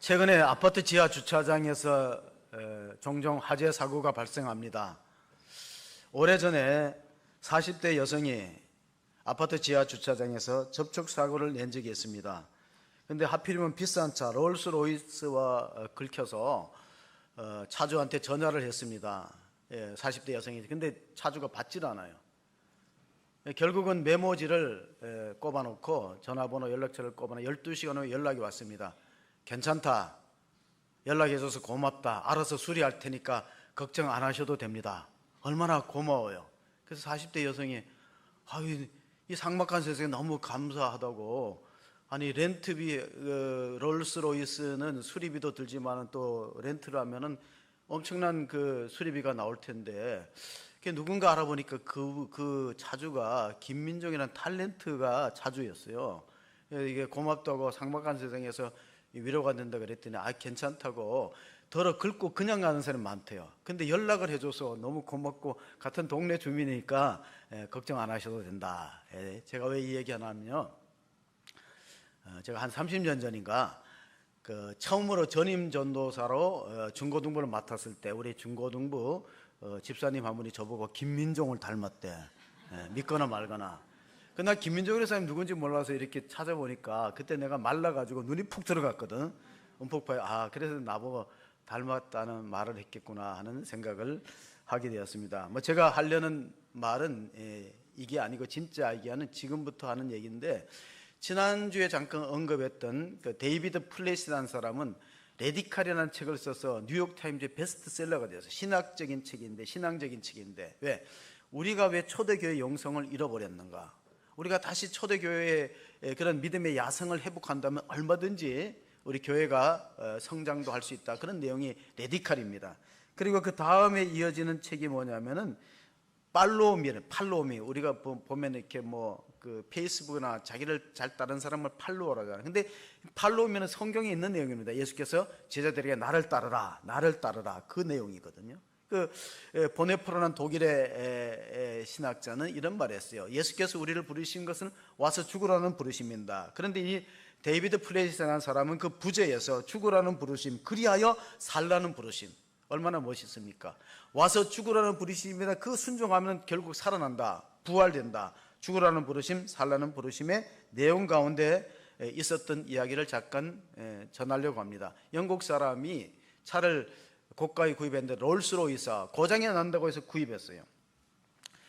최근에 아파트 지하 주차장에서 종종 화재 사고가 발생합니다. 오래전에 40대 여성이 아파트 지하 주차장에서 접촉 사고를 낸 적이 있습니다. 근데 하필이면 비싼 차 롤스로이스와 긁혀서 차주한테 전화를 했습니다. 40대 여성이. 근데 차주가 받질 않아요. 결국은 메모지를 꼽아놓고 전화번호 연락처를 꼽아놓고 12시간 후에 연락이 왔습니다. 괜찮다. 연락해줘서 고맙다. 알아서 수리할 테니까 걱정 안 하셔도 됩니다. 얼마나 고마워요. 그래서 40대 여성이 이 삭막한 세상에 너무 감사하다고, 아니 렌트비, 롤스로이스는 수리비도 들지만 또 렌트를 하면은 엄청난 그 수리비가 나올 텐데, 누군가 알아보니까 그 차주가 김민종이라는 탤런트가 차주였어요. 이게 고맙다고 삭막한 세상에서 위로가 된다 그랬더니 괜찮다고 덜어 긁고 그냥 가는 사람이 많대요. 근데 연락을 해줘서 너무 고맙고 같은 동네 주민이니까 걱정 안 하셔도 된다. 제가 왜 이 얘기 하냐면요, 제가 한 30년 전인가 처음으로 전임 전도사로 중고등부를 맡았을 때 우리 중고등부 집사님 한 분이 저보고 김민종을 닮았대. 믿거나 말거나. 그날 김민종이라는 사람이 누군지 몰라서 이렇게 찾아보니까 그때 내가 말라가지고 눈이 푹 들어갔거든. 움푹 파여. 그래서 나보고 닮았다는 말을 했겠구나 하는 생각을 하게 되었습니다. 제가 하려는 말은 이게 아니고 진짜 얘기하는 지금부터 하는 얘기인데, 지난주에 잠깐 언급했던 그 데이비드 플랫이라는 사람은 레디칼이라는 책을 써서 뉴욕타임즈의 베스트셀러가 되어서 신학적인 책인데, 신앙적인 책인데, 우리가 왜 초대교회 영성을 잃어버렸는가, 우리가 다시 초대교회의 그런 믿음의 야성을 회복한다면 얼마든지 우리 교회가 성장도 할 수 있다, 그런 내용이 레디칼입니다. 그리고 그 다음에 이어지는 책이 뭐냐면은 팔로우미. 우리가 보면 이렇게 그 페이스북이나 자기를 잘 따르는 사람을 팔로우라고 하잖아요. 근데 팔로우미는 성경에 있는 내용입니다. 예수께서 제자들에게 나를 따르라 그 내용이거든요. 보네프로라는 독일의 신학자는 이런 말을 했어요. 예수께서 우리를 부르신 것은 와서 죽으라는 부르심입니다. 그런데 이 데이비드 플랫이라는 사람은 그 부제에서 죽으라는 부르심, 그리하여 살라는 부르심, 얼마나 멋있습니까? 와서 죽으라는 부르심입니다. 그 순종하면 결국 살아난다, 부활된다. 죽으라는 부르심, 살라는 부르심의 내용 가운데 있었던 이야기를 잠깐 전하려고 합니다. 영국 사람이 차를 고가에 구입했는데 롤스로이스 고장이 난다고 해서 구입했어요.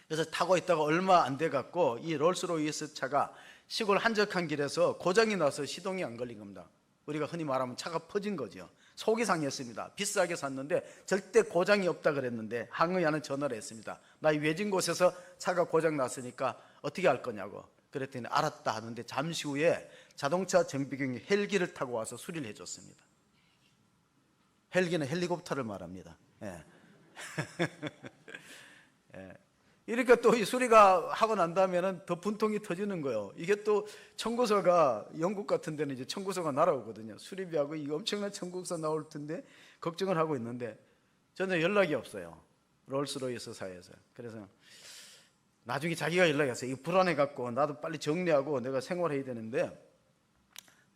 그래서 타고 있다가 얼마 안 돼 갖고 이 롤스로이스 차가 시골 한적한 길에서 고장이 나서 시동이 안 걸린 겁니다. 우리가 흔히 말하면 차가 퍼진 거죠. 속이 상했습니다. 비싸게 샀는데 절대 고장이 없다 그랬는데 항의하는 전화를 했습니다. 나 이 외진 곳에서 차가 고장 났으니까 어떻게 할 거냐고. 그랬더니 알았다 하는데 잠시 후에 자동차 정비경이 헬기를 타고 와서 수리를 해줬습니다. 헬기는 헬리콥터를 말합니다. 이렇게 또 이 수리가 하고 난 다음에는 더 분통이 터지는 거예요. 이게 또 청구서가, 영국 같은 데는 이제 청구서가 날아오거든요. 수리비하고 이거 엄청난 청구서 나올 텐데 걱정을 하고 있는데 전혀 연락이 없어요. 롤스로이스 사에서. 그래서 나중에 자기가 연락했어요. 이거 불안해 갖고 나도 빨리 정리하고 내가 생활해야 되는데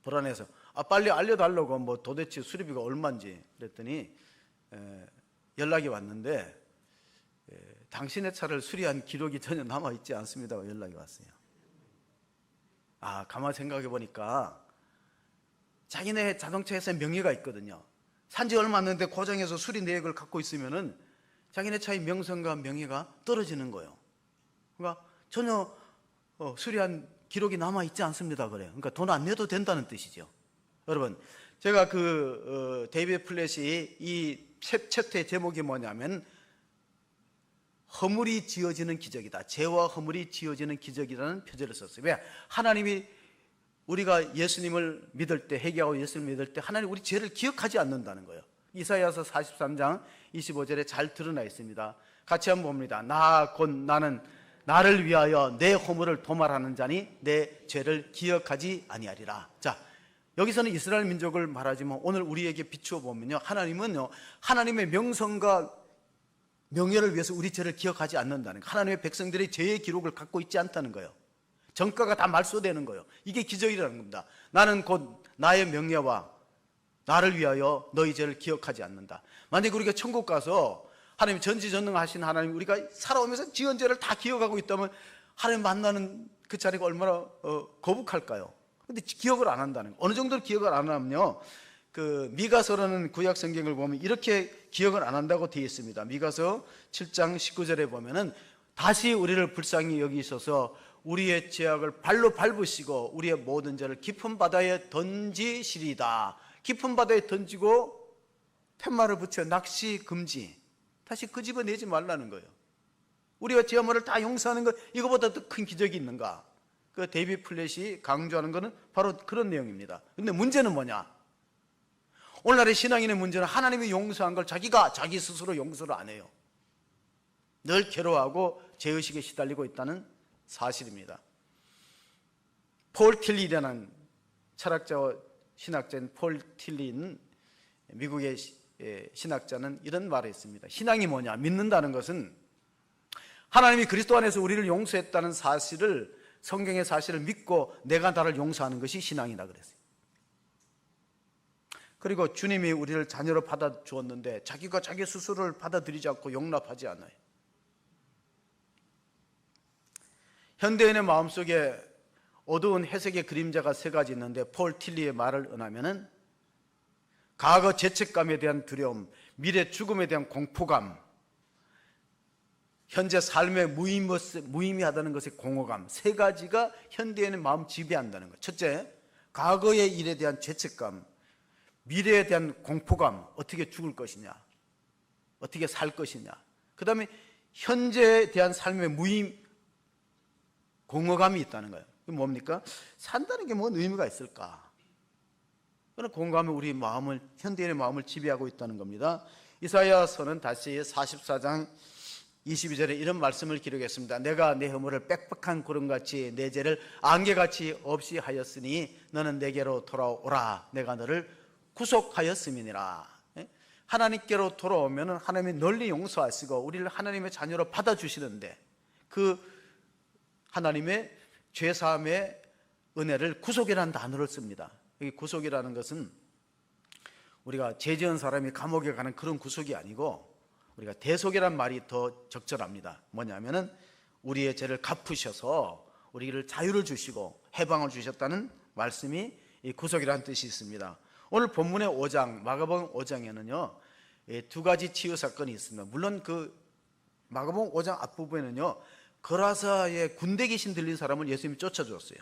불안해서 빨리 알려달라고, 도대체 수리비가 얼마인지 그랬더니 연락이 왔는데 당신의 차를 수리한 기록이 전혀 남아있지 않습니다고 연락이 왔어요. 가만히 생각해 보니까 자기네 자동차 회사에 명의가 있거든요. 산지 얼마 안 됐는데 고장해서 수리 내역을 갖고 있으면은 자기네 차의 명성과 명예가 떨어지는 거예요. 그러니까 전혀 수리한 기록이 남아있지 않습니다 그래요. 그러니까 돈 안 내도 된다는 뜻이죠. 여러분, 제가 데이비드 플랫이 이 챕터의 제목이 뭐냐면 허물이 지어지는 기적이다. 죄와 허물이 지어지는 기적이라는 표제를 썼어요. 왜? 하나님이 우리가 예수님을 믿을 때, 회개하고 예수님을 믿을 때 하나님 우리 죄를 기억하지 않는다는 거예요. 이사야서 43장 25절에 잘 드러나 있습니다. 같이 한번 봅니다. 나는 나를 위하여 내 허물을 도말하는 자니 내 죄를 기억하지 아니하리라. 자, 여기서는 이스라엘 민족을 말하지만 오늘 우리에게 비추어 보면요, 하나님은요, 하나님의 명성과 명예를 위해서 우리 죄를 기억하지 않는다는 거예요. 하나님의 백성들의 죄의 기록을 갖고 있지 않다는 거예요. 정가가 다 말소되는 거예요. 이게 기적이라는 겁니다. 나는 곧 나의 명예와 나를 위하여 너희 죄를 기억하지 않는다. 만약에 우리가 천국 가서 하나님 전지전능하신 하나님, 우리가 살아오면서 지은 죄를 다 기억하고 있다면 하나님 만나는 그 자리가 얼마나 거북할까요? 근데 기억을 안 한다는 거예요. 어느 정도 기억을 안 하면요, 그 미가서라는 구약 성경을 보면 이렇게 기억을 안 한다고 되어 있습니다. 미가서 7장 19절에 보면은 다시 우리를 불쌍히 여기셔서 우리의 죄악을 발로 밟으시고 우리의 모든 죄를 깊은 바다에 던지시리다. 깊은 바다에 던지고 팻말을 붙여 낚시 금지. 다시 그 집어 내지 말라는 거예요. 우리가 죄악을 다 용서하는 것, 이거보다 더 큰 기적이 있는가? 그 데이비드 플랫이 강조하는 것은 바로 그런 내용입니다. 근데 문제는 뭐냐? 오늘날의 신앙인의 문제는 하나님이 용서한 걸 자기가 자기 스스로 용서를 안 해요. 늘 괴로워하고 죄의식에 시달리고 있다는 사실입니다. 폴 틸리라는 철학자와 신학자인 폴 틸리는, 미국의 신학자는 이런 말을 했습니다. 신앙이 뭐냐? 믿는다는 것은 하나님이 그리스도 안에서 우리를 용서했다는 사실을, 성경의 사실을 믿고 내가 나를 용서하는 것이 신앙이다 그랬어요. 그리고 주님이 우리를 자녀로 받아주었는데 자기가 자기 스스로를 받아들이지 않고 용납하지 않아요. 현대인의 마음속에 어두운 회색의 그림자가 세 가지 있는데, 폴 틸리의 말을 은하면은 과거 죄책감에 대한 두려움, 미래 죽음에 대한 공포감, 현재 삶의 무의미하다는 것의 공허감, 세 가지가 현대인의 마음 지배한다는 거예요. 첫째, 과거의 일에 대한 죄책감, 미래에 대한 공포감, 어떻게 죽을 것이냐, 어떻게 살 것이냐. 그 다음에 현재에 대한 삶의 공허감이 있다는 거예요. 그게 뭡니까? 산다는 게 뭔 의미가 있을까? 그런 공감이 우리 마음을, 현대인의 마음을 지배하고 있다는 겁니다. 이사야서는 다시 44장 22절에 이런 말씀을 기록했습니다. 내가 내 허물을 빽빽한 구름같이 내 죄를 안개같이 없이 하였으니 너는 내게로 돌아오라. 내가 너를 구속하였음이니라. 하나님께로 돌아오면 하나님이 널리 용서하시고 우리를 하나님의 자녀로 받아주시는데, 그 하나님의 죄사함의 은혜를 구속이라는 단어를 씁니다. 여기 구속이라는 것은 우리가 죄 지은 사람이 감옥에 가는 그런 구속이 아니고, 우리가 대속이란 말이 더 적절합니다. 뭐냐면은 우리의 죄를 갚으셔서 우리를 자유를 주시고 해방을 주셨다는 말씀이 이 구속이라는 뜻이 있습니다. 오늘 본문의 5장, 마가복음 5장에는요, 두 가지 치유 사건이 있습니다. 물론 그 마가복음 5장 앞부분에는요, 거라사의 군대 귀신 들린 사람을 예수님이 쫓아주었어요.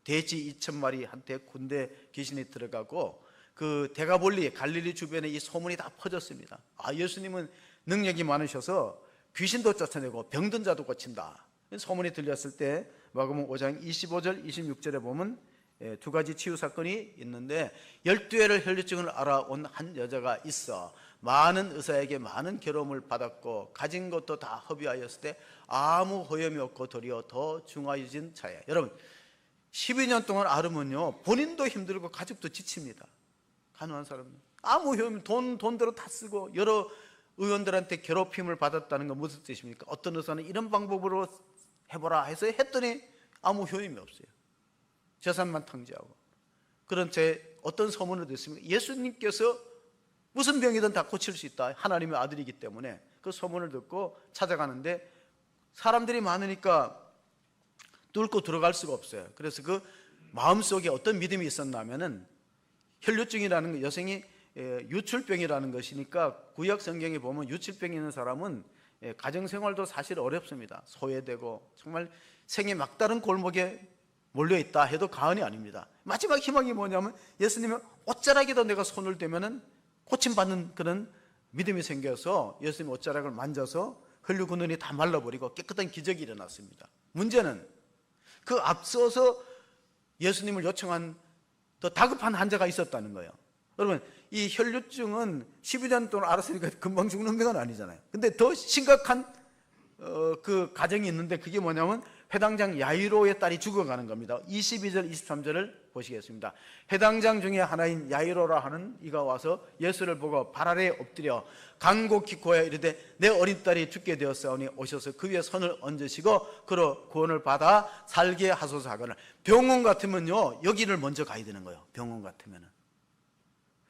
돼지 2,000마리한테 군대 귀신이 들어가고 그 데가볼리, 갈릴리 주변에 이 소문이 다 퍼졌습니다. 아, 예수님은 능력이 많으셔서 귀신도 쫓아내고 병든 자도 고친다. 소문이 들렸을 때 마가복음 5장 25절, 26절에 보면 두 가지 치유 사건이 있는데, 12회를 혈류증을 알아온 한 여자가 있어 많은 의사에게 많은 괴로움을 받았고 가진 것도 다 허비하였을 때 아무 호염이 없고 도리어 더 중하여진 차에, 여러분 12년 동안 앓으면요, 본인도 힘들고 가족도 지칩니다. 가난한 사람은 아무 효임, 돈대로 다 쓰고 여러 의원들한테 괴롭힘을 받았다는 건 무슨 뜻입니까? 어떤 의사는 이런 방법으로 해보라 해서 했더니 아무 효임이 없어요. 재산만 탕진하고. 그런 제 어떤 소문을 듣습니까? 예수님께서 무슨 병이든 다 고칠 수 있다, 하나님의 아들이기 때문에. 그 소문을 듣고 찾아가는데 사람들이 많으니까 뚫고 들어갈 수가 없어요. 그래서 그 마음속에 어떤 믿음이 있었냐면은, 혈류증이라는 여성이 유출병이라는 것이니까 구약 성경에 보면 유출병이 있는 사람은 가정생활도 사실 어렵습니다. 소외되고 정말 생의 막다른 골목에 몰려있다 해도 과언이 아닙니다. 마지막 희망이 뭐냐면 예수님의 옷자락에도 내가 손을 대면은 고침받는 그런 믿음이 생겨서 예수님 옷자락을 만져서 혈류근원이 다 말라버리고 깨끗한 기적이 일어났습니다. 문제는 그 앞서서 예수님을 요청한 더 다급한 환자가 있었다는 거예요. 여러분, 이 혈류증은 12년 동안 알았으니까 금방 죽는 병은 아니잖아요. 근데 더 심각한 그 가정이 있는데, 그게 뭐냐면 회당장 야이로의 딸이 죽어가는 겁니다. 22절 23절을 보시겠습니다. 회당장 중에 하나인 야이로라 하는 이가 와서 예수를 보고 발 아래에 엎드려 간곡히 고하여 이르되 내 어린 딸이 죽게 되었사오니 오셔서 그 위에 손을 얹으시고 그로 구원을 받아 살게 하소서 하거늘. 병원 같으면요, 여기를 먼저 가야 되는 거예요. 병원 같으면은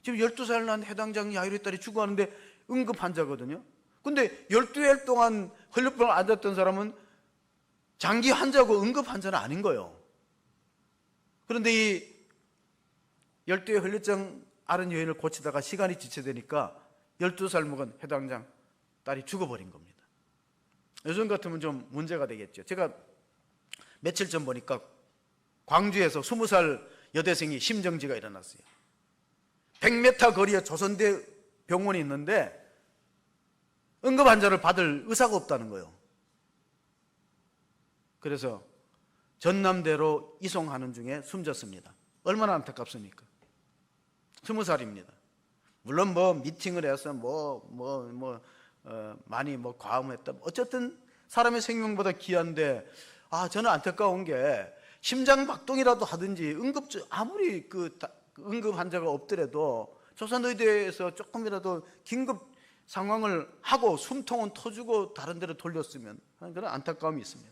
지금 12살 난 해당장 야이로의 딸이 죽어가는데 응급 환자거든요. 근데 12일 동안 혈류병을 앓았던 사람은 장기 환자고 응급 환자는 아닌 거예요. 그런데 이 12회 혈류증 앓은 여인을 고치다가 시간이 지체되니까 12살 먹은 해당장 딸이 죽어버린 겁니다. 요즘 같으면 좀 문제가 되겠죠. 제가 며칠 전 보니까 광주에서 20살 여대생이 심정지가 일어났어요. 100m 거리에 조선대 병원이 있는데 응급 환자를 받을 의사가 없다는 거예요. 그래서 전남대로 이송하는 중에 숨졌습니다. 얼마나 안타깝습니까? 20살입니다. 물론 미팅을 해서 많이 과음했다. 어쨌든 사람의 생명보다 귀한데, 저는 안타까운 게 심장박동이라도 하든지 아무리 응급 환자가 없더라도 조선의대에서 조금이라도 긴급 상황을 하고 숨통은 터주고 다른 데로 돌렸으면 하는 그런 안타까움이 있습니다.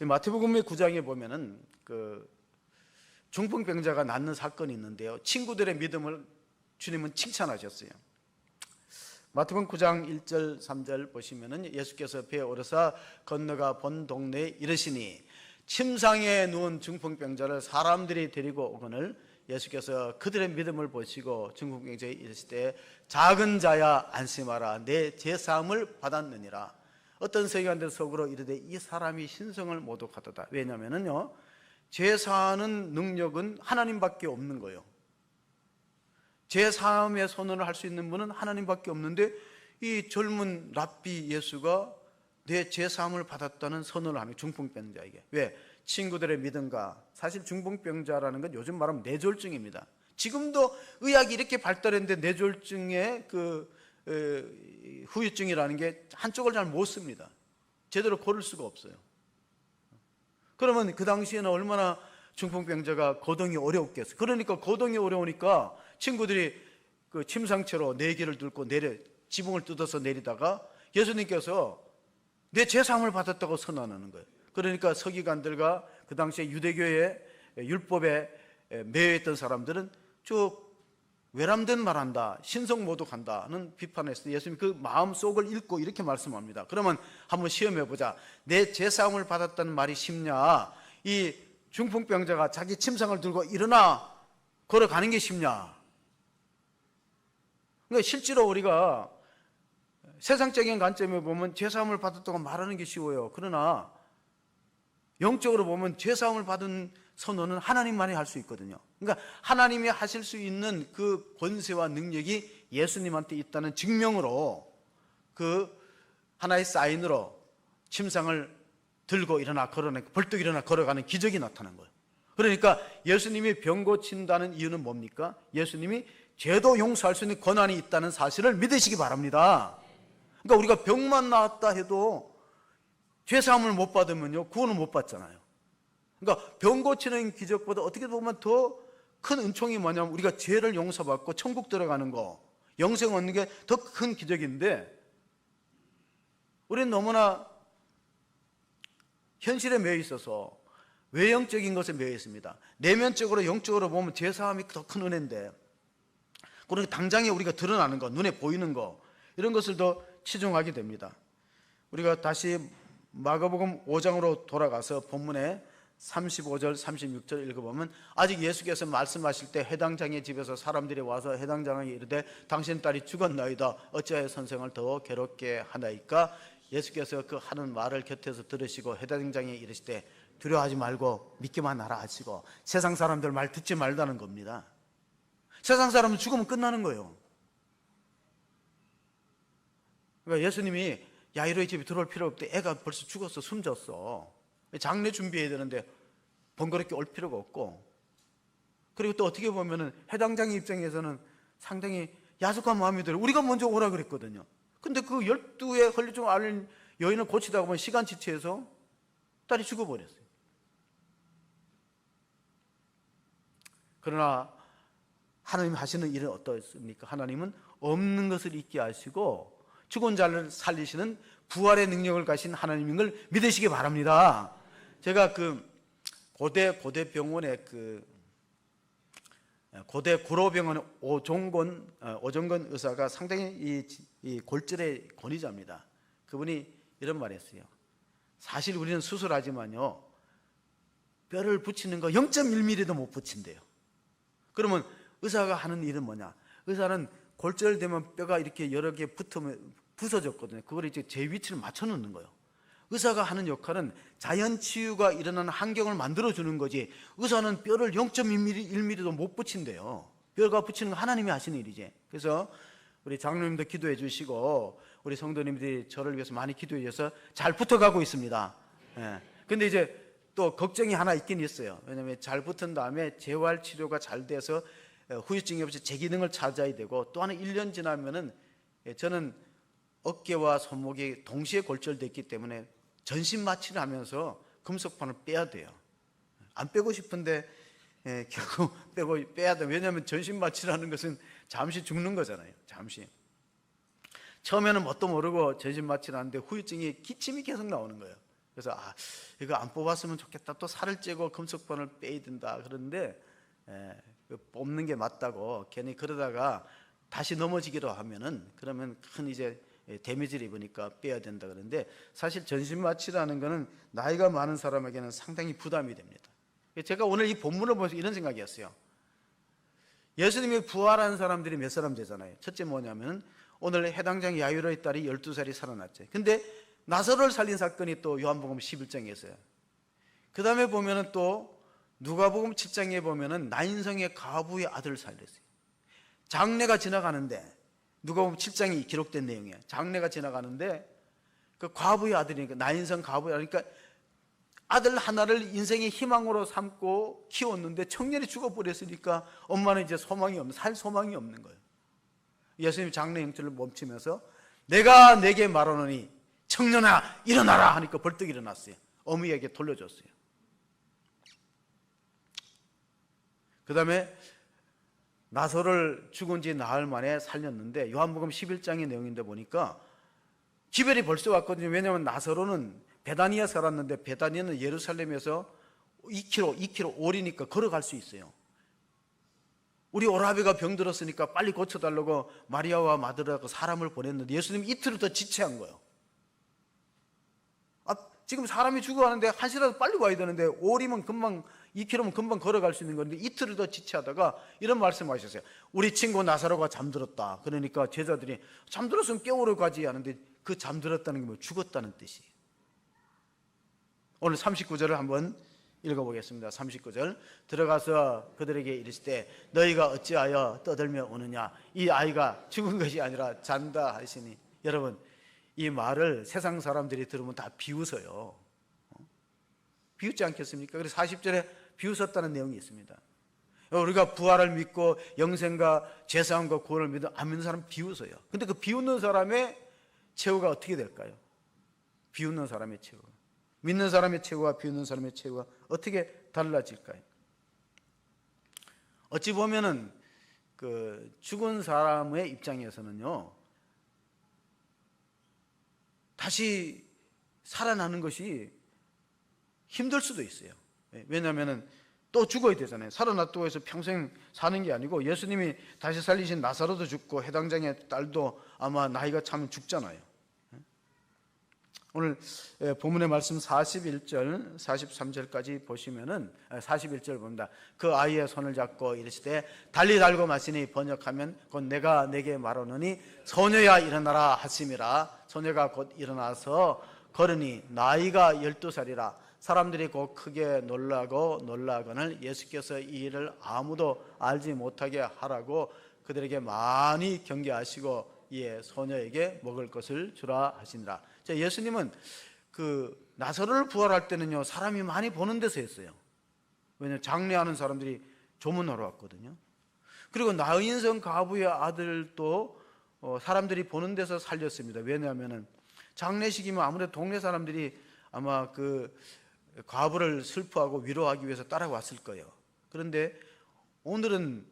마태복음의 9장에 보면은 중풍병자가 낫는 사건이 있는데요. 친구들의 믿음을 주님은 칭찬하셨어요. 마태복음 9장 1절 3절 보시면은 예수께서 배에 오르사 건너가 본 동네에 이르시니 침상에 누운 중풍병자를 사람들이 데리고 오거늘 예수께서 그들의 믿음을 보시고 중풍병자에 이르시되 작은 자야 안심하라 내 제사함을 받았느니라. 어떤 서기관들 속으로 이르되 이 사람이 신성을 모독하도다. 왜냐하면은요, 제사하는 능력은 하나님밖에 없는 거예요. 제사함의 선언을 할 수 있는 분은 하나님밖에 없는데 이 젊은 랍비 예수가 내 제사함을 받았다는 선언을 하며 중풍병자에게. 왜? 친구들의 믿음과. 사실 중풍병자라는 건 요즘 말하면 뇌졸중입니다. 지금도 의학이 이렇게 발달했는데 뇌졸중의 후유증이라는 게 한쪽을 잘 못 씁니다. 제대로 고를 수가 없어요. 그러면 그 당시에는 얼마나 중풍병자가 거동이 어려웠겠어요. 그러니까 거동이 어려우니까 친구들이 침상채로 네 개를 들고 지붕을 뜯어서 내리다가 예수님께서 내 제사함을 받았다고 선언하는 거예요. 그러니까 서기관들과 그 당시에 유대교의 율법에 매여있던 사람들은 쭉 외람된 말한다, 신성 모독한다는 비판을 했을 때 예수님이 그 마음속을 읽고 이렇게 말씀합니다. 그러면 한번 시험해보자. 내 제사함을 받았다는 말이 쉽냐? 이 중풍병자가 자기 침상을 들고 일어나 걸어가는 게 쉽냐? 그러니까 실제로 우리가 세상적인 관점에 보면 제사함을 받았다고 말하는 게 쉬워요. 그러나 영적으로 보면 제사함을 받은 선언은 하나님만이 할 수 있거든요. 그러니까 하나님이 하실 수 있는 그 권세와 능력이 예수님한테 있다는 증명으로 하나의 사인으로 침상을 들고 일어나 벌떡 일어나 걸어가는 기적이 나타난 거예요. 그러니까 예수님이 병 고친다는 이유는 뭡니까? 예수님이 죄도 용서할 수 있는 권한이 있다는 사실을 믿으시기 바랍니다. 그러니까 우리가 병만 나았다 해도 죄사함을 못 받으면요, 구원을 못 받잖아요. 그러니까 병 고치는 기적보다 어떻게 보면 더 큰 은총이 뭐냐면 우리가 죄를 용서받고 천국 들어가는 거, 영생 얻는 게 더 큰 기적인데 우리는 너무나 현실에 매여 있어서 외형적인 것에 매여 있습니다. 내면적으로 영적으로 보면 제사함이 더 큰 은혜인데, 그러니까 당장에 우리가 드러나는 거, 눈에 보이는 거, 이런 것을 더 치중하게 됩니다. 우리가 다시 마가복음 5장으로 돌아가서 본문에 35절 36절 읽어보면 아직 예수께서 말씀하실 때 해당장의 집에서 사람들이 와서 해당장에게 이르되 당신 딸이 죽었나이다 어찌하여 선생을 더 괴롭게 하나이까? 예수께서 그 하는 말을 곁에서 들으시고 해당장에 이르시되 두려워하지 말고 믿기만 하라 하시고, 세상 사람들 말 듣지 말라는 겁니다. 세상 사람은 죽으면 끝나는 거예요. 그러니까 예수님이 야이로의 집에 들어올 필요 없대. 애가 벌써 죽었어, 숨졌어. 장례 준비해야 되는데 번거롭게 올 필요가 없고, 그리고 또 어떻게 보면은 해당장의 입장에서는 상당히 야속한 마음이 들어요. 우리가 먼저 오라 그랬거든요. 근데 그 12의 혈류증 앓는 여인을 고치다가 보면 시간 지체해서 딸이 죽어버렸어요. 그러나 하나님 하시는 일은 어떻습니까? 하나님은 없는 것을 있게 하시고 죽은 자를 살리시는 부활의 능력을 가신 하나님인 걸 믿으시기 바랍니다. 제가 고대 병원의 고대 구로병원 오종건 의사가 상당히 이 골절의 권위자입니다. 그분이 이런 말했어요. 사실 우리는 수술하지만요, 뼈를 붙이는 거 0.1mm도 못 붙인대요. 그러면 의사가 하는 일은 뭐냐? 의사는 골절되면 뼈가 이렇게 여러 개 붙으면 부서졌거든요. 그걸 이제 제 위치를 맞춰 놓는 거예요. 의사가 하는 역할은 자연 치유가 일어나는 환경을 만들어 주는 거지, 의사는 뼈를 0.1mm도 못 붙인대요. 뼈가 붙이는 거 하나님이 하시는 일이지. 그래서 우리 장로님도 기도해 주시고 우리 성도님들이 저를 위해서 많이 기도해 주셔서 잘 붙어가고 있습니다. 근데 이제 또 걱정이 하나 있긴 있어요. 왜냐하면 잘 붙은 다음에 재활 치료가 잘 돼서 후유증이 없이 제 기능을 찾아야 되고, 또 하나 1년 지나면은 저는 어깨와 손목이 동시에 골절됐기 때문에 전신 마취를 하면서 금속판을 빼야 돼요. 안 빼고 싶은데 결국 빼야 돼요. 왜냐하면 전신 마취라는 것은 잠시 죽는 거잖아요. 잠시. 처음에는 뭣도 모르고 전신 마취를 하는데 후유증이 기침이 계속 나오는 거예요. 그래서 이거 안 뽑았으면 좋겠다. 또 살을 째고 금속판을 빼야 된다. 그런데 뽑는 게 맞다고 괜히 그러다가 다시 넘어지기로 하면은, 그러면 큰 이제 데미지를 입으니까 빼야 된다 그러는데, 사실 전신 마취라는 거는 나이가 많은 사람에게는 상당히 부담이 됩니다. 제가 오늘 이 본문을 보면서 이런 생각이었어요. 예수님이 부활한 사람들이 몇 사람 되잖아요. 첫째 뭐냐면 오늘 해당장 야이로의 딸이 12살이 살아났죠. 근데 나사로를 살린 사건이 또 요한복음 11장에 있어요. 그 다음에 보면은 또 누가복음 7장에 보면은 나인성의 과부의 아들을 살렸어요. 장례가 지나가는데, 누가복음 7장이 기록된 내용이에요. 장례가 지나가는데 그 과부의 아들이니까, 나인성 과부의 아들, 그러니까 아들 하나를 인생의 희망으로 삼고 키웠는데 청년이 죽어버렸으니까 엄마는 이제 살 소망이 없는 거예요. 예수님 장례 행철을 멈추면서 내가 내게 말하노니 청년아 일어나라 하니까 벌떡 일어났어요. 어머니에게 돌려줬어요. 그 다음에 나사로를 죽은 지 나흘 만에 살렸는데, 요한복음 11장의 내용인데 보니까 기별이 벌써 왔거든요. 왜냐하면 나사로는 베다니에 살았는데, 베다니는 예루살렘에서 2km 오리니까 걸어갈 수 있어요. 우리 오라비가 병들었으니까 빨리 고쳐달라고 마리아와 마르다가 사람을 보냈는데 예수님이 이틀을 더 지체한 거예요. 지금 사람이 죽어가는데 한 시라도 빨리 와야 되는데, 오리면 금방 2km면 금방 걸어갈 수 있는 건데 이틀을 더 지체하다가 이런 말씀하셨어요. 우리 친구 나사로가 잠들었다. 그러니까 제자들이 잠들었으면 깨우러 가지 하는데, 그 잠들었다는 게 뭐 죽었다는 뜻이에요. 오늘 39절을 한번 읽어보겠습니다. 39절. 들어가서 그들에게 이르시되 너희가 어찌하여 떠들며 오느냐. 이 아이가 죽은 것이 아니라 잔다 하시니. 여러분, 이 말을 세상 사람들이 들으면 다 비웃어요. 비웃지 않겠습니까? 그래서 40절에 비웃었다는 내용이 있습니다. 우리가 부활을 믿고 영생과 죄사함과 구원을 믿는 안 믿는 사람 비웃어요. 근데 그 비웃는 사람의 최후가 어떻게 될까요? 비웃는 사람의 최후가, 믿는 사람의 최후와 비웃는 사람의 최후가 어떻게 달라질까요? 어찌 보면은 그 죽은 사람의 입장에서는요, 다시 살아나는 것이 힘들 수도 있어요. 왜냐하면 또 죽어야 되잖아요. 살아났다고 해서 평생 사는 게 아니고, 예수님이 다시 살리신 나사로도 죽고 해당장의 딸도 아마 나이가 차면 죽잖아요. 오늘 본문의 말씀 41절 43절까지 보시면은, 41절 봅니다. 그 아이의 손을 잡고 이르시되 달리 달고 마시니, 번역하면 곧 내가 내게 말하노니 소녀야 일어나라 하심이라. 소녀가 곧 일어나서 걸으니 나이가 12살이라. 사람들이 곧 크게 놀라거늘 예수께서 이 일을 아무도 알지 못하게 하라고 그들에게 많이 경계하시고 이에 소녀에게 먹을 것을 주라 하시니라. 자, 예수님은 그 나사로를 부활할 때는요, 사람이 많이 보는 데서 했어요. 왜냐하면 장례하는 사람들이 조문하러 왔거든요. 그리고 나인성 과부의 아들도 사람들이 보는 데서 살렸습니다. 왜냐하면 장례식이면 아무래도 동네 사람들이 아마 그 과부를 슬퍼하고 위로하기 위해서 따라왔을 거예요. 그런데 오늘은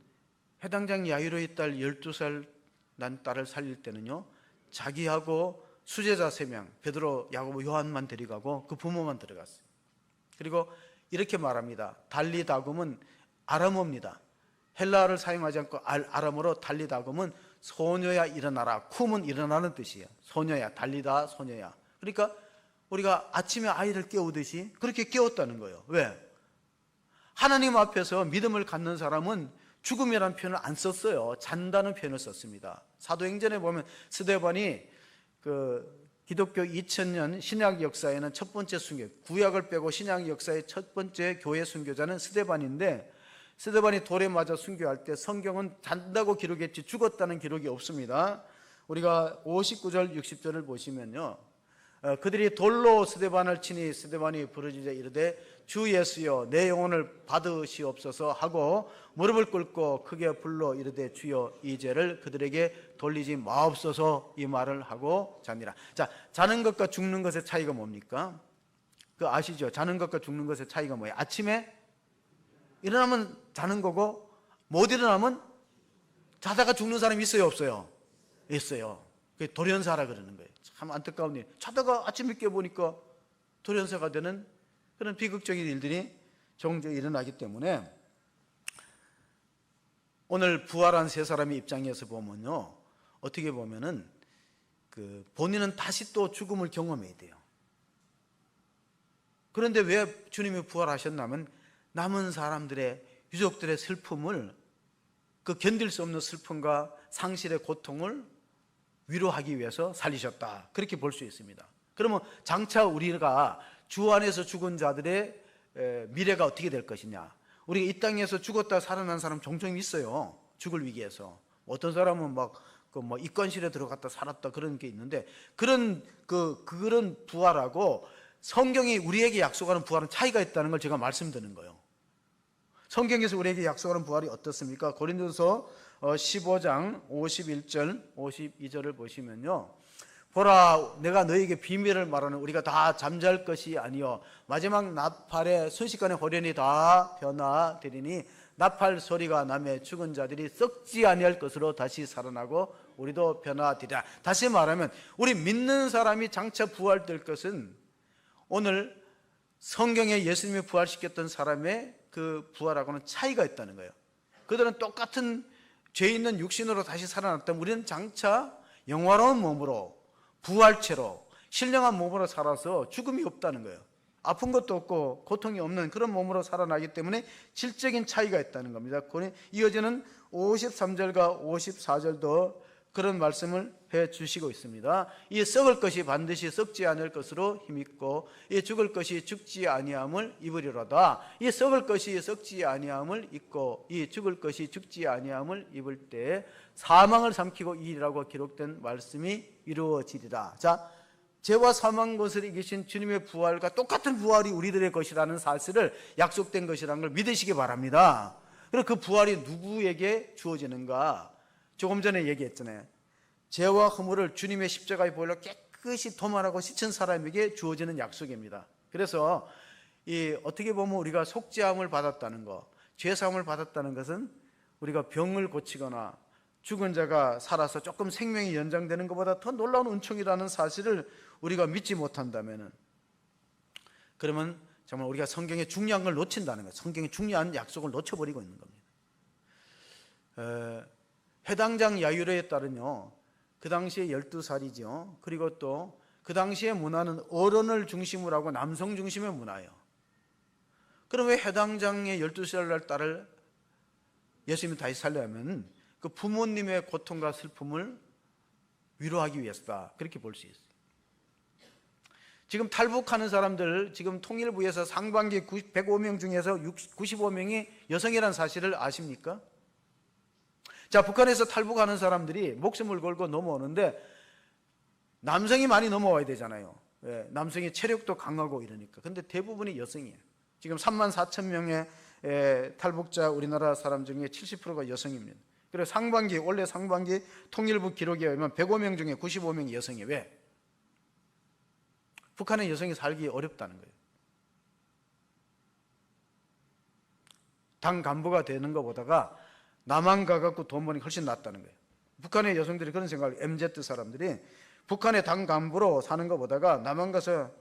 해당장 야이로의 딸 12살 난 딸을 살릴 때는요, 자기하고 수제자 3명, 베드로, 야고보, 요한만 데리고 가고 그 부모만 들어갔어요. 그리고 이렇게 말합니다. 달리다굼은 아람어입니다. 헬라어를 사용하지 않고 아람어로 달리다굼은 소녀야 일어나라. 쿰은 일어나는 뜻이에요. 소녀야, 달리다 소녀야. 그러니까 우리가 아침에 아이를 깨우듯이 그렇게 깨웠다는 거예요. 왜? 하나님 앞에서 믿음을 갖는 사람은 죽음이라는 표현을 안 썼어요. 잔다는 표현을 썼습니다. 사도행전에 보면 스데반이 기독교 2000년 신약 역사에는 첫 번째 순교, 구약을 빼고 신약 역사의 첫 번째 교회 순교자는 스데반인데, 스데반이 돌에 맞아 순교할 때 성경은 잔다고 기록했지 죽었다는 기록이 없습니다. 우리가 59절 60절을 보시면요, 그들이 돌로 스데반을 치니 스데반이 부르짖어 이르되 주 예수여 내 영혼을 받으시옵소서 하고 무릎을 꿇고 크게 불러 이르되 주여 이 죄를 그들에게 돌리지 마옵소서, 이 말을 하고 자니라. 자, 자는 것과 죽는 것의 차이가 뭡니까? 그 아시죠? 자는 것과 죽는 것의 차이가 뭐예요? 아침에 일어나면 자는 거고 못 일어나면 자다가 죽는 사람이 있어요, 없어요? 있어요. 그게 돌연사라 그러는 거예요. 참 안타까운 일. 자다가 아침에 깨보니까 돌연사가 되는 그런 비극적인 일들이 종종 일어나기 때문에 오늘 부활한 세 사람의 입장에서 보면요, 어떻게 보면은 본인은 다시 또 죽음을 경험해야 돼요. 그런데 왜 주님이 부활하셨냐면 남은 사람들의, 유족들의 슬픔을, 견딜 수 없는 슬픔과 상실의 고통을 위로하기 위해서 살리셨다, 그렇게 볼 수 있습니다. 그러면 장차 우리가 주 안에서 죽은 자들의 미래가 어떻게 될 것이냐? 우리가 이 땅에서 죽었다 살아난 사람 종종 있어요. 죽을 위기에서. 어떤 사람은 입관실에 들어갔다 살았다 그런 게 있는데, 그런 부활하고 성경이 우리에게 약속하는 부활은 차이가 있다는 걸 제가 말씀드리는 거예요. 성경에서 우리에게 약속하는 부활이 어떻습니까? 고린도서 15장 51절 52절을 보시면요, 보라 내가 너에게 비밀을 말하는, 우리가 다 잠잘 것이 아니요 마지막 나팔에 순식간에 호련히 다 변화되리니 나팔 소리가 나매 죽은 자들이 썩지 아니할 것으로 다시 살아나고 우리도 변화되리라. 다시 말하면 우리 믿는 사람이 장차 부활될 것은 오늘 성경에 예수님이 부활시켰던 사람의 그 부활하고는 차이가 있다는 거예요. 그들은 똑같은 죄 있는 육신으로 다시 살아났다면 우리는 장차 영화로운 몸으로, 부활체로, 신령한 몸으로 살아서 죽음이 없다는 거예요. 아픈 것도 없고 고통이 없는 그런 몸으로 살아나기 때문에 질적인 차이가 있다는 겁니다. 이어지는 53절과 54절도 그런 말씀을 해 주시고 있습니다. 이 썩을 것이 반드시 썩지 않을 것으로 힘있고 이 죽을 것이 죽지 아니함을 입으리로다. 이 썩을 것이 썩지 아니함을 입고 이 죽을 것이 죽지 아니함을 입을 때 사망을 삼키고 이리라고 기록된 말씀이 이루어지리라. 자, 죄와 사망 것을 이기신 주님의 부활과 똑같은 부활이 우리들의 것이라는 사실을, 약속된 것이라는 걸 믿으시기 바랍니다. 그리고 그 부활이 누구에게 주어지는가? 조금 전에 얘기했잖아요. 죄와 허물을 주님의 십자가의 보혈로 깨끗이 도말하고 씻은 사람에게 주어지는 약속입니다. 그래서 어떻게 보면 우리가 속죄함을 받았다는 것, 죄사함을 받았다는 것은 우리가 병을 고치거나 죽은 자가 살아서 조금 생명이 연장되는 것보다 더 놀라운 은총이라는 사실을 우리가 믿지 못한다면, 그러면 정말 우리가 성경의 중요한 걸 놓친다는 거예요. 성경의 중요한 약속을 놓쳐버리고 있는 겁니다. 해당장 야유로에 따른요, 그 당시에 12살이죠. 그리고 또 그 당시의 문화는 어른을 중심으로 하고 남성 중심의 문화예요. 그럼 왜 해당장의 12살 날 딸을 예수님이 다시 살려면 그 부모님의 고통과 슬픔을 위로하기 위해서다, 그렇게 볼 수 있어요. 지금 탈북하는 사람들, 지금 통일부에서 상반기 105명 중에서 95명이 여성이라는 사실을 아십니까? 자, 북한에서 탈북하는 사람들이 목숨을 걸고 넘어오는데 남성이 많이 넘어와야 되잖아요. 남성이 체력도 강하고 이러니까. 근데 대부분이 여성이에요. 지금 34,000명의 탈북자 우리나라 사람 중에 70%가 여성입니다. 그래서 올해 상반기 통일부 기록에 의하면 105명 중에 95명이 여성이에요. 왜? 북한의 여성이 살기 어렵다는 거예요. 당 간부가 되는 것보다가 남한 가갖고 돈 버는 게 훨씬 낫다는 거예요. 북한의 여성들이 그런 생각을, MZ 사람들이 북한의 당 간부로 사는 것보다가 남한 가서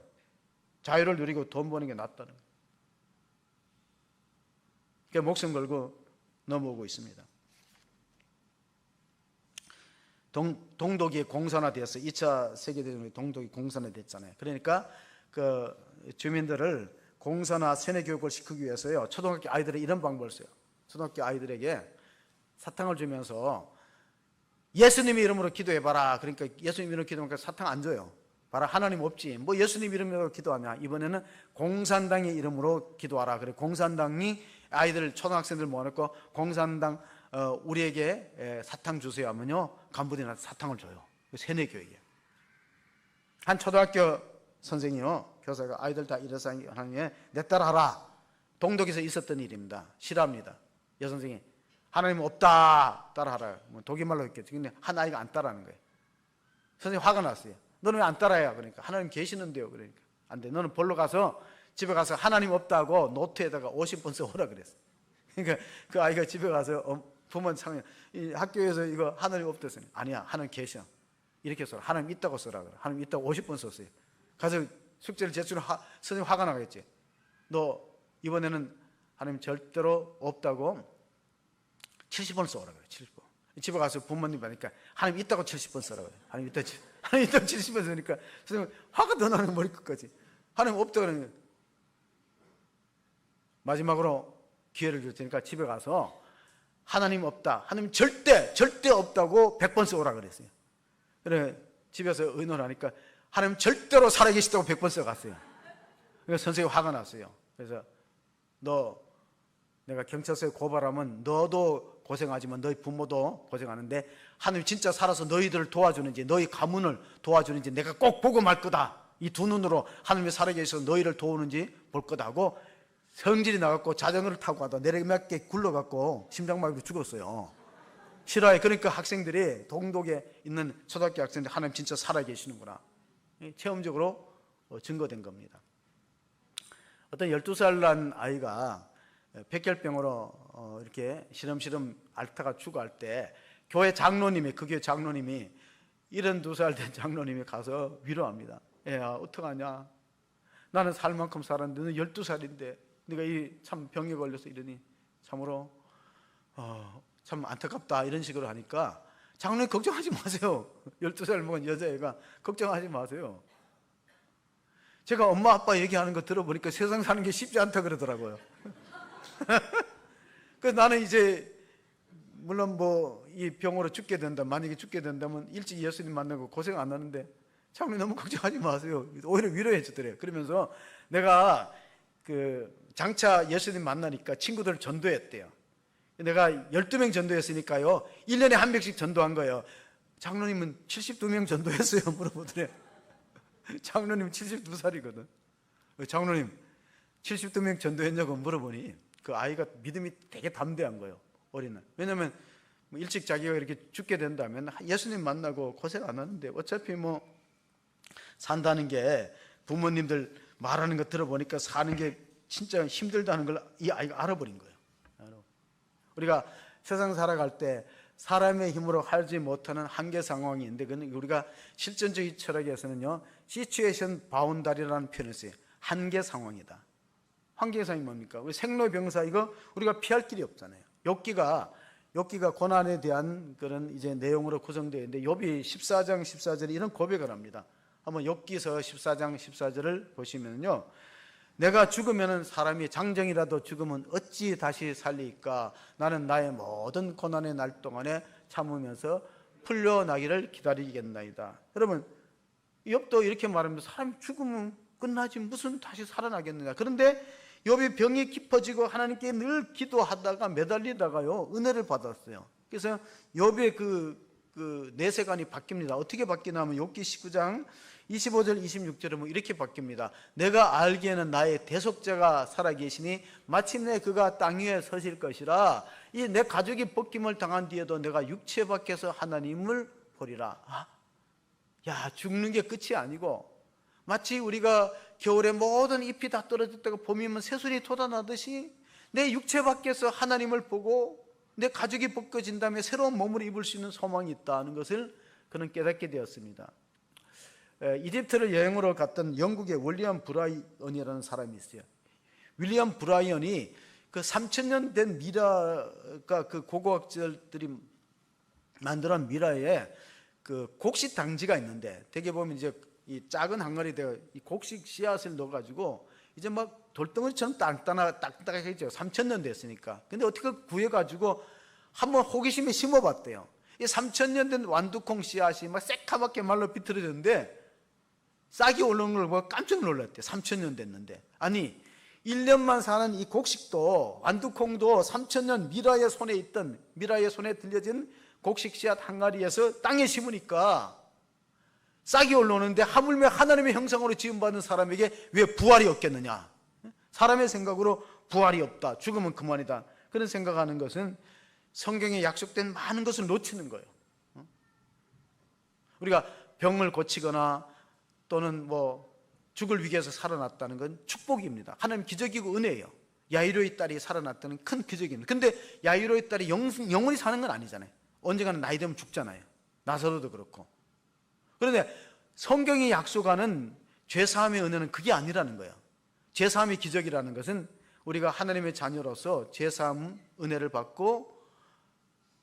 자유를 누리고 돈 버는 게 낫다는 거예요. 목숨 걸고 넘어오고 있습니다. 동독이 공산화되었어요. 2차 세계대전에 동독이 공산화됐잖아요. 그러니까 그 주민들을 공산화 세뇌 교육을 시키기 위해서요, 초등학교 아이들이 이런 방법을 써요. 초등학교 아이들에게 사탕을 주면서 예수님 이름으로 기도해봐라. 그러니까 예수님 이름으로 기도하니까 사탕 안 줘요. 봐라, 하나님 없지. 뭐 예수님 이름으로 기도하냐. 이번에는 공산당의 이름으로 기도하라. 그래, 공산당이 아이들, 초등학생들 모아놓고 공산당 우리에게 사탕 주세요 하면요, 간부들한테 사탕을 줘요. 세뇌 교육이에요. 한 초등학교 선생이요, 교사가 아이들 다 일어서 하나님에 내 따라하라. 동독에서 있었던 일입니다. 싫어합니다. 여선생이 하나님 없다 따라하라. 뭐 독일말로 했겠죠. 근데 한 아이가 안 따라하는 거예요. 선생님 화가 났어요. 너는 왜 안 따라해요? 그러니까 하나님 계시는데요. 그러니까 안 돼. 너는 벌로 가서 집에 가서 하나님 없다고 노트에다가 50번 써오라 그랬어. 그러니까 그 아이가 집에 가서 부모님 상에 학교에서 이거 하나님 없댔어요. 아니야, 하나님 계셔. 이렇게 써라. 하나님 있다고 써라 그래. 하나님 있다고 50번 썼어요. 가서 숙제를 제출은 선생님 화가 나겠지. 너 이번에는 하나님 절대로 없다고 70번 써오라 그래. 70번. 집에 가서 부모님 보니까 하나님 있다고 70번 써라 그래. 하나님 있다고 70번 쓰니까 선생님 화가 더 나는 머리끝까지. 하나님 없다 그러면 마지막으로 기회를 줄 테니까 집에 가서 하나님 없다, 하나님 절대 없다고 100번 써오라 그랬어요. 그래 집에서 의논하니까 하나님 절대로 살아계시다고 100번 써갔어요. 그래서 선생님이 화가 났어요. 그래서 너 내가 경찰서에 고발하면 너도 고생하지만 너희 부모도 고생하는데 하나님 진짜 살아서 너희들을 도와주는지 너희 가문을 도와주는지 내가 꼭 보고 말 거다. 이 두 눈으로 하나님이 살아계셔서 너희를 도우는지 볼 거다 하고 성질이 나갖고 자전거를 타고 가다 내리막길 굴러갖고 심장마비로 죽었어요. 싫어해. 그러니까 학생들이 동독에 있는 초등학교 학생들 하나님 진짜 살아계시는구나 체험적으로 증거된 겁니다. 어떤 12살 난 아이가 백혈병으로 이렇게 시름시름 앓다가 죽어갈 때 교회 장로님이, 그 교회 장로님이 72살 된 장로님이 가서 위로합니다. 애야 어떡하냐, 나는 살 만큼 살았는데 너는 12살인데 네가 이 참 병에 걸려서 이러니 참으로 참 안타깝다 이런 식으로 하니까 장로님 걱정하지 마세요. 12살 먹은 여자애가 걱정하지 마세요. 제가 엄마 아빠 얘기하는 거 들어보니까 세상 사는 게 쉽지 않다 그러더라고요. 그래서 나는 이제 물론 뭐 이 병으로 죽게 된다, 만약에 죽게 된다면 일찍 예수님 만나고 고생 안 하는데 장로님 너무 걱정하지 마세요. 오히려 위로해 주더래요. 그러면서 내가 그 장차 예수님 만나니까 친구들 전도했대요. 내가 12명 전도했으니까요 1년에 한 명씩 전도한 거예요. 장로님은 72명 전도했어요. 물어보더래요. 장로님 72살이거든 장로님 72명 전도했냐고 물어보니 그 아이가 믿음이 되게 담대한 거예요. 어린애. 왜냐면 뭐 일찍 자기가 이렇게 죽게 된다면 예수님 만나고 고생 안 하는데 어차피 뭐 산다는 게 부모님들 말하는 거 들어보니까 사는 게 진짜 힘들다는 걸 이 아이가 알아버린 거예요. 우리가 세상 살아갈 때 사람의 힘으로 하지 못하는 한계 상황이 있는데 그건 우리가 실전적인 철학에서는요 시츄에이션 바운다리라는 표현을 써요. 한계 상황이다. 한계 상황이 뭡니까? 우리 생로병사 이거 우리가 피할 길이 없잖아요. 욥기가 고난에 대한 그런 이제 내용으로 구성되어 있는데 욥이 14장 14절에 이런 고백을 합니다. 한번 욥기서 14장 14절을 보시면요. 내가 죽으면 사람이 장정이라도 죽으면 어찌 다시 살리까? 나는 나의 모든 고난의 날 동안에 참으면서 풀려나기를 기다리겠나이다. 여러분 욥도 이렇게 말합니다. 사람이 죽으면 끝나지 무슨 다시 살아나겠느냐. 그런데 욥이 병이 깊어지고 하나님께 늘 기도하다가 매달리다가요 은혜를 받았어요. 그래서 욥의 그 내세관이 바뀝니다. 어떻게 바뀌냐면 욥기 19장 25절 26절에 뭐 이렇게 바뀝니다. 내가 알기에는 나의 대속자가 살아계시니 마침내 그가 땅 위에 서실 것이라. 이 내 가족이 벗김을 당한 뒤에도 내가 육체 밖에서 하나님을 보리라. 야, 죽는 게 끝이 아니고 마치 우리가 겨울에 모든 잎이 다 떨어졌다가 봄이면 새순이 돋아나듯이 내 육체 밖에서 하나님을 보고 내 가족이 벗겨진 다음에 새로운 몸을 입을 수 있는 소망이 있다는 것을 그는 깨닫게 되었습니다. 이집트를 여행으로 갔던 영국의 윌리엄 브라이언이라는 사람이 있어요. 윌리엄 브라이언이 그 3,000년 된 미라가 그 고고학자들이 만들어낸 미라에 그 곡식 당지가 있는데, 대개 보면 이제 이 작은 항아리에 이 곡식 씨앗을 넣어가지고 이제 막 돌덩어리처럼 딱딱하겠죠. 3,000년 됐으니까. 근데 어떻게 구해가지고 한번 호기심에 심어봤대요. 이 3,000년 된 완두콩 씨앗이 막 새카맣게 말라 비틀어졌는데 싹이 올라오는 걸 보고 깜짝 놀랐대요. 3,000년 됐는데. 아니 1년만 사는 이 곡식도, 완두콩도 3,000년 미라의 손에 들려진 곡식 씨앗 항아리에서 땅에 심으니까 싹이 올라오는데, 하물며 하나님의 형상으로 지음받은 사람에게 왜 부활이 없겠느냐. 사람의 생각으로 부활이 없다, 죽으면 그만이다, 그런 생각하는 것은 성경에 약속된 많은 것을 놓치는 거예요. 우리가 병을 고치거나 또는 죽을 위기에서 살아났다는 건 축복입니다. 하나님 기적이고 은혜예요. 야이로의 딸이 살아났다는 큰 기적입니다. 근데 야이로의 딸이 영원히 사는 건 아니잖아요. 언젠가는 나이 되면 죽잖아요. 나사로도 그렇고. 그런데 성경이 약속하는 죄사함의 은혜는 그게 아니라는 거예요. 죄사함의 기적이라는 것은 우리가 하나님의 자녀로서 죄사함 은혜를 받고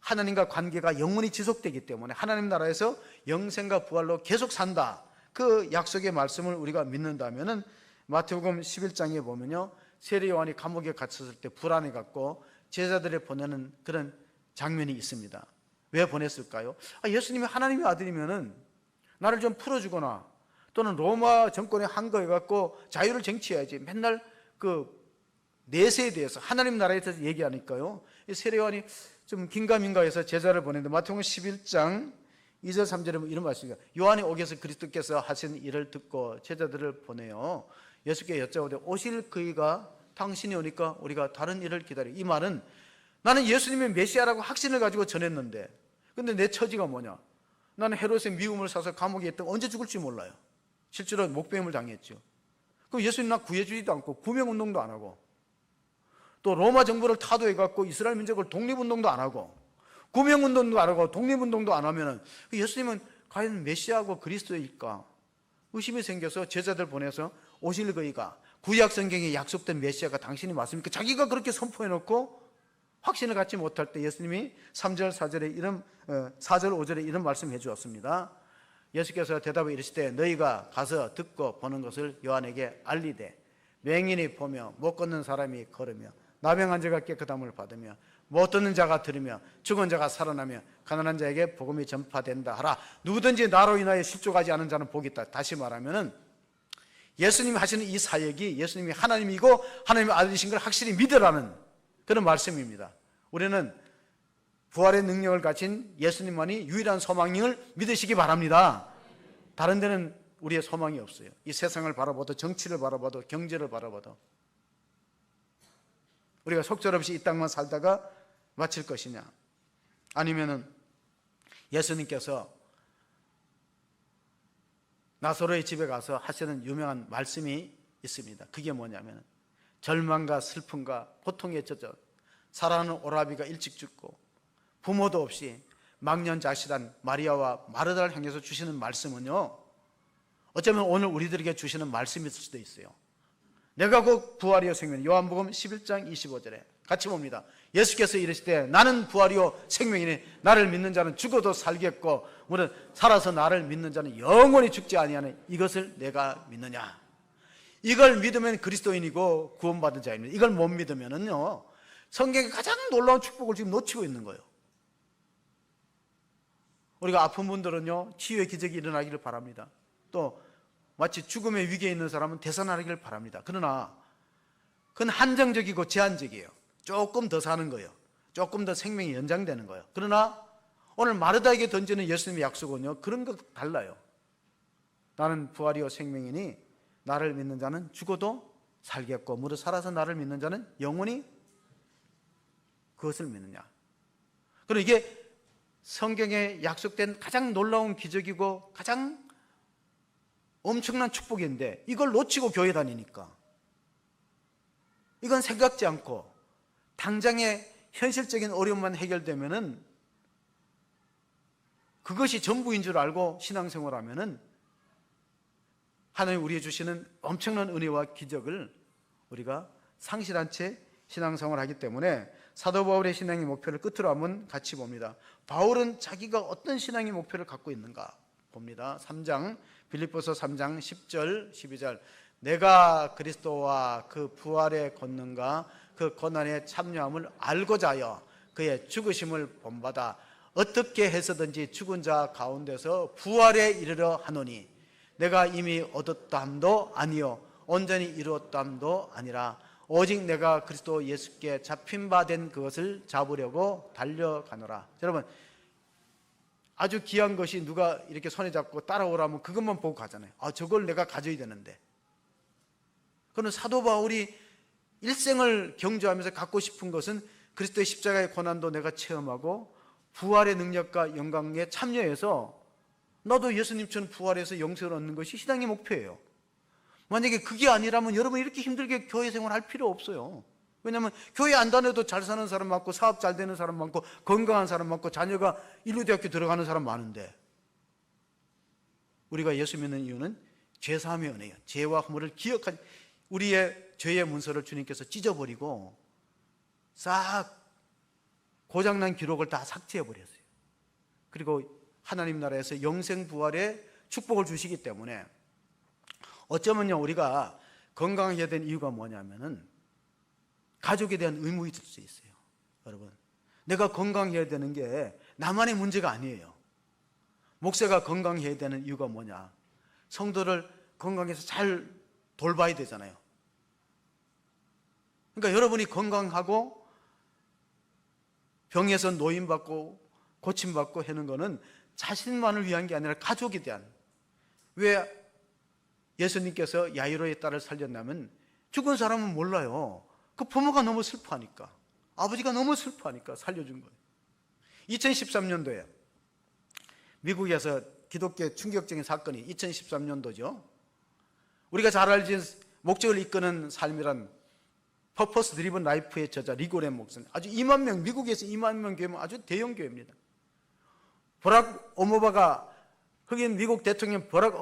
하나님과 관계가 영원히 지속되기 때문에 하나님 나라에서 영생과 부활로 계속 산다, 그 약속의 말씀을 우리가 믿는다면은 마태복음 11장에 보면요, 세례 요한이 감옥에 갇혔을 때 불안해 갖고 제자들을 보내는 그런 장면이 있습니다. 왜 보냈을까요? 예수님이 하나님의 아들이면은 나를 좀 풀어주거나 또는 로마 정권에 항거해 갖고 자유를 쟁취해야지, 맨날 그 내세에 대해서 하나님 나라에 대해서 얘기하니까요, 세례 요한이 좀 긴가민가해서 제자를 보냈는데 마태복음 11장 2절 3절에 이런 말씀입니다. 요한이 오게서 그리스도께서 하신 일을 듣고 제자들을 보내요. 예수께 여쭤보되 오실 그이가 당신이 오니까 우리가 다른 일을 기다려. 이 말은 나는 예수님의 메시아라고 확신을 가지고 전했는데, 근데 내 처지가 뭐냐? 나는 헤롯의 미움을 사서 감옥에 있다가 언제 죽을지 몰라요. 실제로 목배임을 당했죠. 그럼 예수님 나 구해주지도 않고 구명운동도 안 하고, 또 로마 정부를 타도해갖고 이스라엘 민족을 독립운동도 안 하고 구명운동도 안 하고 독립운동도 안 하면은 예수님은 과연 메시아고 그리스도일까 의심이 생겨서 제자들 보내서 오실 그이가, 구약 성경에 약속된 메시아가 당신이 맞습니까? 자기가 그렇게 선포해놓고 확신을 갖지 못할 때 예수님이 3절 4절에 이런 4절 5절에 이런 말씀해 주었습니다. 예수께서 대답해 이르시되 너희가 가서 듣고 보는 것을 요한에게 알리되 맹인이 보며 못 걷는 사람이 걸으며 나병한 자가 깨끗함을 받으며 못 듣는 자가 들으며 죽은 자가 살아나며 가난한 자에게 복음이 전파된다 하라. 누구든지 나로 인하여 실족하지 않은 자는 복이 있다. 다시 말하면은 예수님이 하시는 이 사역이 예수님이 하나님이고 하나님의 아들이신 걸 확실히 믿으라는 그런 말씀입니다. 우리는 부활의 능력을 가진 예수님만이 유일한 소망을 믿으시기 바랍니다. 다른 데는 우리의 소망이 없어요. 이 세상을 바라봐도, 정치를 바라봐도, 경제를 바라봐도 우리가 속절없이 이 땅만 살다가 마칠 것이냐, 아니면은 예수님께서 나사로의 집에 가서 하시는 유명한 말씀이 있습니다. 그게 뭐냐면 절망과 슬픔과 고통에 젖어 사랑하는 오라비가 일찍 죽고 부모도 없이 망년자실한 마리아와 마르다를 향해서 주시는 말씀은요, 어쩌면 오늘 우리들에게 주시는 말씀일 수도 있어요. 내가 곧 부활이요 생명. 요한복음 11장 25절에 같이 봅니다. 예수께서 이르시되 나는 부활이요 생명이니 나를 믿는 자는 죽어도 살겠고 무릇 살아서 나를 믿는 자는 영원히 죽지 아니하는 이것을 내가 믿느냐. 이걸 믿으면 그리스도인이고 구원받은 자입니다. 이걸 못 믿으면은요, 성경의 가장 놀라운 축복을 지금 놓치고 있는 거예요. 우리가 아픈 분들은요, 치유의 기적이 일어나기를 바랍니다. 또 마치 죽음의 위기에 있는 사람은 되살아나기를 바랍니다. 그러나 그건 한정적이고 제한적이에요. 조금 더 사는 거예요. 조금 더 생명이 연장되는 거예요. 그러나 오늘 마르다에게 던지는 예수님의 약속은요, 그런 것 달라요. 나는 부활이요 생명이니 나를 믿는 자는 죽어도 살겠고 무릇 살아서 나를 믿는 자는 영원히 그것을 믿느냐. 그리고 이게 성경에 약속된 가장 놀라운 기적이고 가장 엄청난 축복인데 이걸 놓치고 교회 다니니까, 이건 생각지 않고 당장의 현실적인 어려움만 해결되면은 그것이 전부인 줄 알고 신앙생활하면은 하나님 우리에게 주시는 엄청난 은혜와 기적을 우리가 상실한 채 신앙생활을 하기 때문에 사도 바울의 신앙의 목표를 끝으로 한번 같이 봅니다. 바울은 자기가 어떤 신앙의 목표를 갖고 있는가 봅니다. 3장 빌립보서 3장 10절 12절 내가 그리스도와 그 부활의 권능과 그 고난에 참여함을 알고자 하여 그의 죽으심을 본받아 어떻게 해서든지 죽은 자 가운데서 부활에 이르려 하노니 내가 이미 얻었다함도 아니요 온전히 이루었다함도 아니라 오직 내가 그리스도 예수께 잡힌 바 된 그것을 잡으려고 달려가노라. 여러분, 아주 귀한 것이 누가 이렇게 손에 잡고 따라오라면 그것만 보고 가잖아요. 저걸 내가 가져야 되는데. 그는 사도 바울이 일생을 경주하면서 갖고 싶은 것은 그리스도의 십자가의 고난도 내가 체험하고 부활의 능력과 영광에 참여해서 나도 예수님처럼 부활해서 영생을 얻는 것이 신앙의 목표예요. 만약에 그게 아니라면 여러분 이렇게 힘들게 교회 생활할 필요 없어요. 왜냐하면 교회 안 다녀도 잘 사는 사람 많고 사업 잘 되는 사람 많고 건강한 사람 많고 자녀가 인류대학교 들어가는 사람 많은데 우리가 예수 믿는 이유는 죄사함의 은혜예요. 죄와 허물을 기억한 우리의 죄의 문서를 주님께서 찢어버리고 싹 고장난 기록을 다 삭제해버렸어요. 그리고 하나님 나라에서 영생 부활의 축복을 주시기 때문에 어쩌면요 우리가 건강해야 되는 이유가 뭐냐면은 가족에 대한 의무일 수 있어요. 여러분, 내가 건강해야 되는 게 나만의 문제가 아니에요. 목사가 건강해야 되는 이유가 뭐냐? 성도를 건강해서 잘 돌봐야 되잖아요. 그러니까 여러분이 건강하고 병에서 노임받고 고침받고 하는 거는 자신만을 위한 게 아니라 가족에 대한. 왜 예수님께서 야이로의 딸을 살렸냐면 죽은 사람은 몰라요. 그 부모가 너무 슬퍼하니까, 아버지가 너무 슬퍼하니까 살려준 거예요. 2013년도에 미국에서 기독교의 충격적인 사건이 2013년도죠. 우리가 잘 알지 목적을 이끄는 삶이란 퍼포스 드리븐 라이프의 저자 리고렌 목사님, 아주 2만 명, 미국에서 2만 명 교회면 아주 대형 교회입니다. 버락 오바마가 흑인 미국 대통령 버락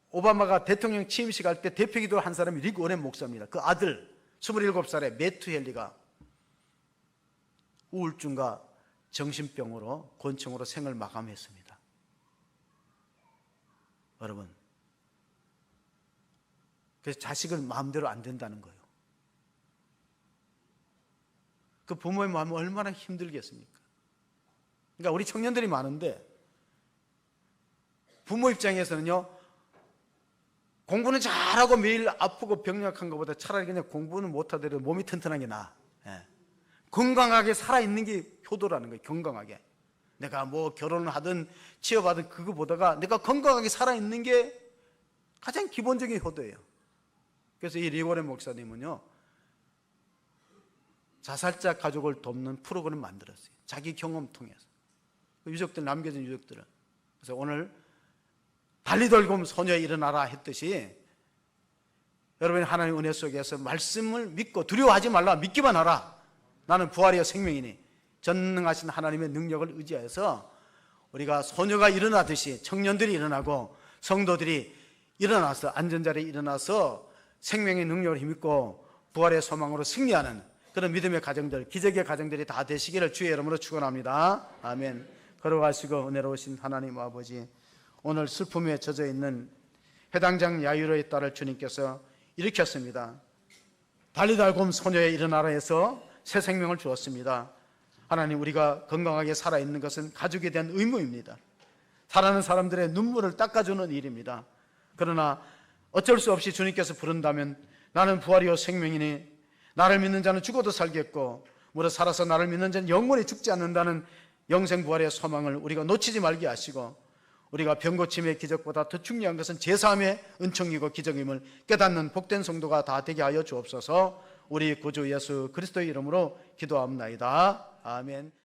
오바마가 대통령 취임식 할 때 대표기도 한 사람이 리고렌 목사입니다. 그 아들 27살의 매튜 헨리가 우울증과 정신병으로 곤충으로 생을 마감했습니다. 여러분, 그래서 자식은 마음대로 안 된다는 거예요. 그 부모의 마음은 얼마나 힘들겠습니까? 그러니까 우리 청년들이 많은데 부모 입장에서는요, 공부는 잘하고 매일 아프고 병약한 것보다 차라리 그냥 공부는 못하더라도 몸이 튼튼한 게 나아. 건강하게 살아있는 게 효도라는 거예요. 건강하게. 내가 뭐 결혼을 하든 취업하든 그거보다가 내가 건강하게 살아있는 게 가장 기본적인 효도예요. 그래서 이 리고렌 목사님은요, 자살자 가족을 돕는 프로그램을 만들었어요. 자기 경험 통해서. 유족들, 남겨진 유족들을. 그래서 오늘 달리돌곰 소녀 일어나라 했듯이 여러분이 하나님의 은혜 속에서 말씀을 믿고 두려워하지 말라, 믿기만 하라. 나는 부활이요 생명이니 전능하신 하나님의 능력을 의지해서 우리가 소녀가 일어나듯이 청년들이 일어나고 성도들이 일어나서 안전자리에 일어나서 생명의 능력을 힘입고 부활의 소망으로 승리하는 그런 믿음의 가정들, 기적의 가정들이 다 되시기를 주의 이름으로 축원합니다. 아멘. 걸어가시고 은혜로우신 하나님 아버지, 오늘 슬픔에 젖어 있는 회당장 야이로의 딸을 주님께서 일으켰습니다. 달리달곰 소녀의 일어나라 해서 새 생명을 주었습니다. 하나님, 우리가 건강하게 살아있는 것은 가족에 대한 의무입니다. 살아가는 사람들의 눈물을 닦아주는 일입니다. 그러나 어쩔 수 없이 주님께서 부른다면 나는 부활이요 생명이니 나를 믿는 자는 죽어도 살겠고 무릇 살아서 나를 믿는 자는 영원히 죽지 않는다는 영생부활의 소망을 우리가 놓치지 말게 하시고, 우리가 병고침의 기적보다 더 중요한 것은 제사함의 은총이고 기적임을 깨닫는 복된 성도가 다 되게 하여 주옵소서. 우리 구주 예수 그리스도의 이름으로 기도합나이다. 아멘.